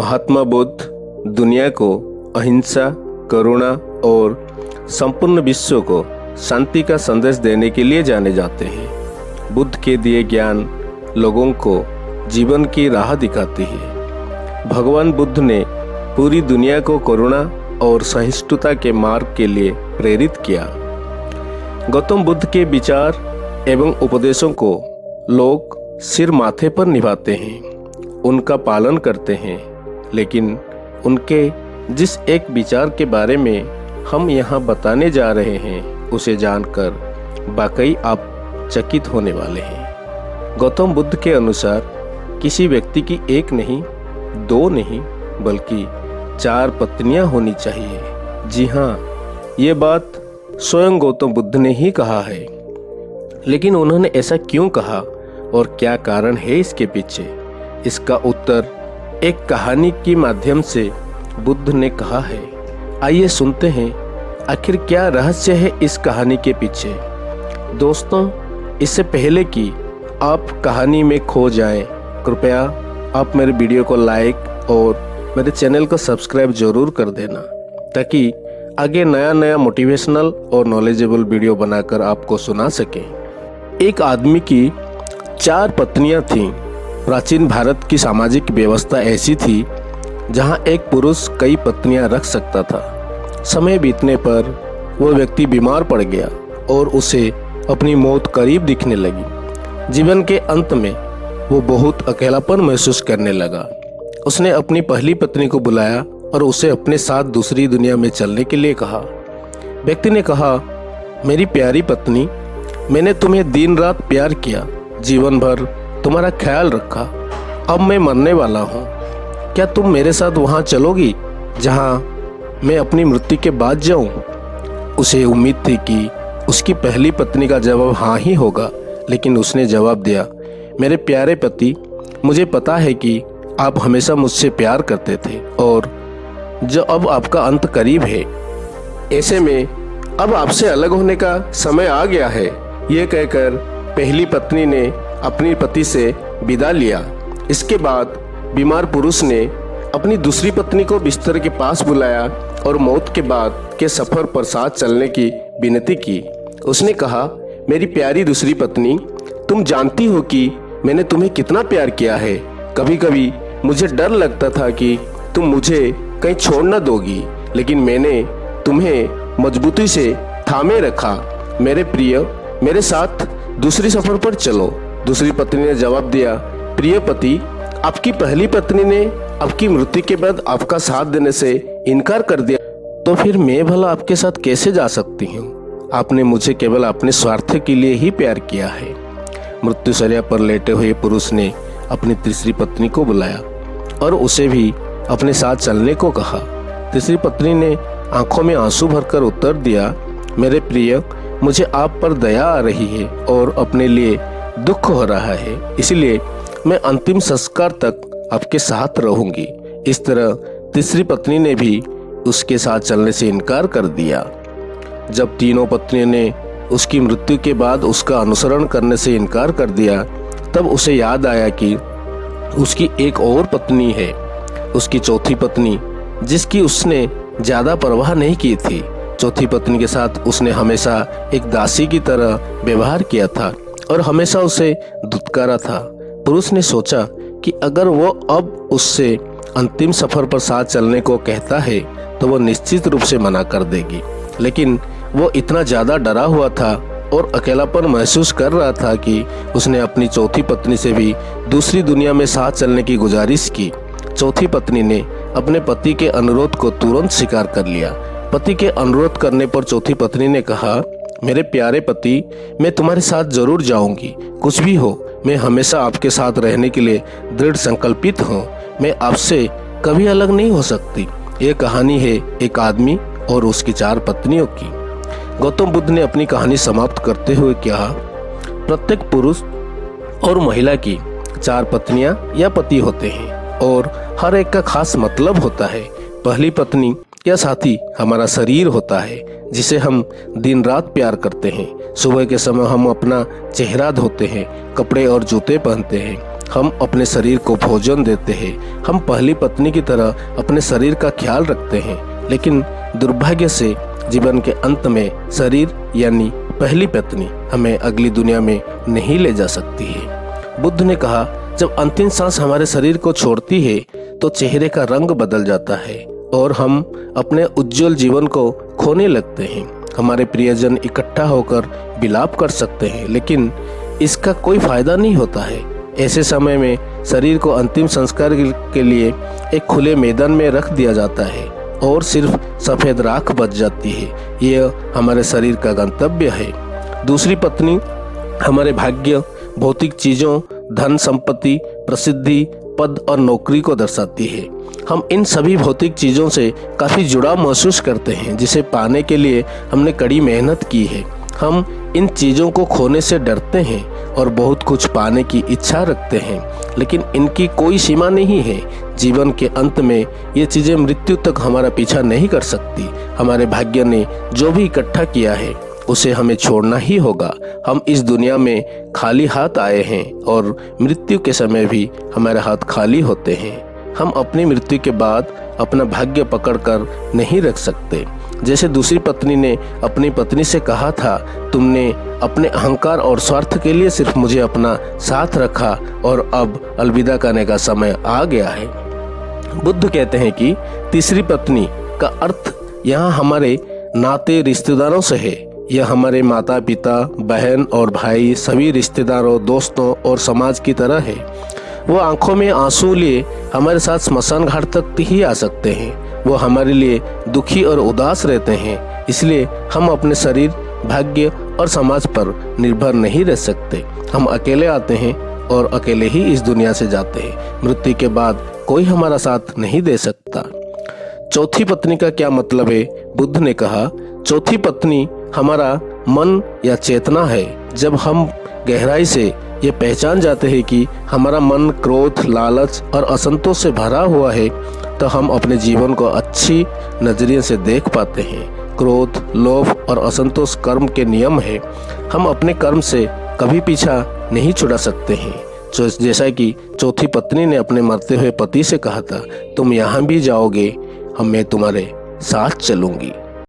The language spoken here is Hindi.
महात्मा बुद्ध दुनिया को अहिंसा, करुणा और संपूर्ण विश्व को शांति का संदेश देने के लिए जाने जाते हैं। बुद्ध के दिए ज्ञान लोगों को जीवन की राह दिखाती है। भगवान बुद्ध ने पूरी दुनिया को करुणा और सहिष्णुता के मार्ग के लिए प्रेरित किया। गौतम बुद्ध के विचार एवं उपदेशों को लोग सिर माथे पर निभाते हैं, उनका पालन करते हैं, लेकिन उनके जिस एक विचार के बारे में हम यहाँ बताने जा रहे हैं उसे जानकर वाकई आप चकित होने वाले हैं। गौतम बुद्ध के अनुसार किसी व्यक्ति की एक नहीं, दो नहीं, बल्कि 4 पत्नियां होनी चाहिए। जी हाँ, ये बात स्वयं गौतम बुद्ध ने ही कहा है। लेकिन उन्होंने ऐसा क्यों कहा और क्या कारण है इसके पीछे, इसका उत्तर एक कहानी के माध्यम से बुद्ध ने कहा है। आइए सुनते हैं आखिर क्या रहस्य है इस कहानी के पीछे। दोस्तों, इससे पहले कि आप कहानी में खो जाएं, कृपया आप मेरे वीडियो को लाइक और मेरे चैनल को सब्सक्राइब जरूर कर देना, ताकि आगे नया मोटिवेशनल और नॉलेजेबल वीडियो बनाकर आपको सुना सकें। एक आदमी की 4 पत्नियां थीं। प्राचीन भारत की सामाजिक व्यवस्था ऐसी थी जहां एक पुरुष कई पत्नियां रख सकता था। समय बीतने पर वह व्यक्ति बीमार पड़ गया और उसे अपनी मौत करीब दिखने लगी। जीवन के अंत में वो बहुत अकेलापन महसूस करने लगा। उसने अपनी पहली पत्नी को बुलाया और उसे अपने साथ दूसरी दुनिया में चलने के लिए कहा। व्यक्ति ने कहा, मेरी प्यारी पत्नी, मैंने तुम्हें दिन रात प्यार किया, जीवन भर तुम्हारा ख्याल रखा। अब मैं मरने वाला हूँ, क्या तुम मेरे साथ वहाँ चलोगी जहाँ मैं अपनी मृत्यु के बाद जाऊँ? उसे उम्मीद थी कि उसकी पहली पत्नी का जवाब हाँ ही होगा, लेकिन उसने जवाब दिया, मेरे प्यारे पति, मुझे पता है कि आप हमेशा मुझसे प्यार करते थे और जो अब आपका अंत करीब है, ऐसे में अब आपसे अलग होने का समय आ गया है। ये कहकर पहली पत्नी ने अपनी पति से विदा लिया। इसके बाद बीमार पुरुष ने अपनी दूसरी पत्नी को बिस्तर के पास बुलाया और मौत के बाद के सफ़र पर साथ चलने की विनती की। उसने कहा, मेरी प्यारी दूसरी पत्नी, तुम जानती हो कि मैंने तुम्हें कितना प्यार किया है। कभी कभी मुझे डर लगता था कि तुम मुझे कहीं छोड़ न दोगी, लेकिन मैंने तुम्हें मजबूती से थामे रखा। मेरे प्रिय, मेरे साथ दूसरी सफ़र पर चलो। दूसरी पत्नी ने जवाब दिया, प्रिय पति, आपकी पहली पत्नी ने आपकी मृत्यु के बाद आपका साथ देने से इनकार कर दिया, तो फिर मैं भला आपके साथ कैसे जा सकती हूँ? आपने मुझे केवल अपने स्वार्थ के लिए ही प्यार किया है। मृत्युशैया पर लेटे हुए पुरुष ने अपनी तीसरी पत्नी को बुलाया और उसे भी अपने साथ चलने को कहा। तीसरी पत्नी ने आंखों में आंसू भरकर उत्तर दिया, मेरे प्रिय, मुझे आप पर दया आ रही है और अपने लिए दुख हो रहा है, इसलिए मैं अंतिम संस्कार तक आपके साथ रहूंगी। इस तरह तीसरी पत्नी ने भी उसके साथ चलने से इनकार कर दिया। जब तीनों पत्नियों ने उसकी मृत्यु के बाद उसका अनुसरण करने से इनकार कर दिया, तब उसे याद आया कि उसकी एक और पत्नी है, उसकी चौथी पत्नी, जिसकी उसने ज़्यादा परवाह नहीं की थी। चौथी पत्नी के साथ उसने हमेशा एक दासी की तरह व्यवहार किया था और हमेशा उसे धुतकारा था। पुरुष ने सोचा कि अगर वो अब उससे अंतिम सफ़र पर साथ चलने को कहता है तो वो निश्चित रूप से मना कर देगी, लेकिन वो इतना ज़्यादा डरा हुआ था और अकेलापन महसूस कर रहा था कि उसने अपनी चौथी पत्नी से भी दूसरी दुनिया में साथ चलने की गुजारिश की। चौथी पत्नी ने अपने पति के अनुरोध को तुरंत स्वीकार कर लिया। पति के अनुरोध करने पर चौथी पत्नी ने कहा, मेरे प्यारे पति, मैं तुम्हारे साथ जरूर जाऊंगी, कुछ भी हो, मैं हमेशा आपके साथ रहने के लिए दृढ़ संकल्पित हूँ। मैं आपसे कभी अलग नहीं हो सकती। ये कहानी है एक आदमी और उसकी 4 पत्नियों की। गौतम बुद्ध ने अपनी कहानी समाप्त करते हुए कहा, प्रत्येक पुरुष और महिला की 4 पत्नियां या पति होते हैं और हर एक का खास मतलब होता है। पहली पत्नी या साथी हमारा शरीर होता है, जिसे हम दिन रात प्यार करते हैं। सुबह के समय हम अपना चेहरा धोते हैं, कपड़े और जूते पहनते हैं, हम अपने शरीर को भोजन देते हैं, हम पहली पत्नी की तरह अपने शरीर का ख्याल रखते हैं, लेकिन दुर्भाग्य से जीवन के अंत में शरीर यानी पहली पत्नी हमें अगली दुनिया में नहीं ले जा सकती है। बुद्ध ने कहा, जब अंतिम सांस हमारे शरीर को छोड़ती है तो चेहरे का रंग बदल जाता है और हम अपने उज्जवल जीवन को खोने लगते हैं। हमारे प्रियजन इकट्ठा होकर विलाप कर सकते हैं, लेकिन इसका कोई फायदा नहीं होता है। ऐसे समय में शरीर को अंतिम संस्कार के लिए एक खुले मैदान में रख दिया जाता है और सिर्फ सफ़ेद राख बच जाती है। यह हमारे शरीर का गंतव्य है। दूसरी पत्नी हमारे भाग्य, भौतिक चीज़ों, धन संपत्ति, प्रसिद्धि, पद और नौकरी को दर्शाती है। हम इन सभी भौतिक चीज़ों से काफ़ी जुड़ाव महसूस करते हैं, जिसे पाने के लिए हमने कड़ी मेहनत की है। हम इन चीज़ों को खोने से डरते हैं और बहुत कुछ पाने की इच्छा रखते हैं, लेकिन इनकी कोई सीमा नहीं है। जीवन के अंत में ये चीज़ें मृत्यु तक हमारा पीछा नहीं कर सकती। हमारे भाग्य ने जो भी इकट्ठा किया है उसे हमें छोड़ना ही होगा। हम इस दुनिया में खाली हाथ आए हैं और मृत्यु के समय भी हमारे हाथ खाली होते हैं। हम अपनी मृत्यु के बाद अपना भाग्य पकड़कर नहीं रख सकते। जैसे दूसरी पत्नी ने अपनी पत्नी से कहा था, तुमने अपने अहंकार और स्वार्थ के लिए सिर्फ मुझे अपना साथ रखा और अब अलविदा करने का समय आ गया है। बुद्ध कहते हैं कि तीसरी पत्नी का अर्थ यहाँ हमारे नाते रिश्तेदारों से है। यह हमारे माता पिता, बहन और भाई, सभी रिश्तेदारों, दोस्तों और समाज की तरह है। वो आंखों में आंसू लिए हमारे साथ स्मशान घाट तक ही आ सकते हैं। वो हमारे लिए दुखी और उदास रहते हैं। इसलिए हम अपने शरीर, भाग्य और समाज पर निर्भर नहीं रह सकते। हम अकेले आते हैं और अकेले ही इस दुनिया से जाते हैं। मृत्यु के बाद कोई हमारा साथ नहीं दे सकता। चौथी पत्नी का क्या मतलब है? बुद्ध ने कहा, चौथी पत्नी हमारा मन या चेतना है। जब हम गहराई से ये पहचान जाते हैं कि हमारा मन क्रोध, लालच और असंतोष से भरा हुआ है, तो हम अपने जीवन को अच्छी नजरिए से देख पाते हैं। क्रोध, लोभ और असंतोष कर्म के नियम है। हम अपने कर्म से कभी पीछा नहीं छुड़ा सकते हैं। जैसा कि चौथी पत्नी ने अपने मरते हुए पति से कहा था, तुम यहाँ भी जाओगे, मैं तुम्हारे साथ चलूंगी।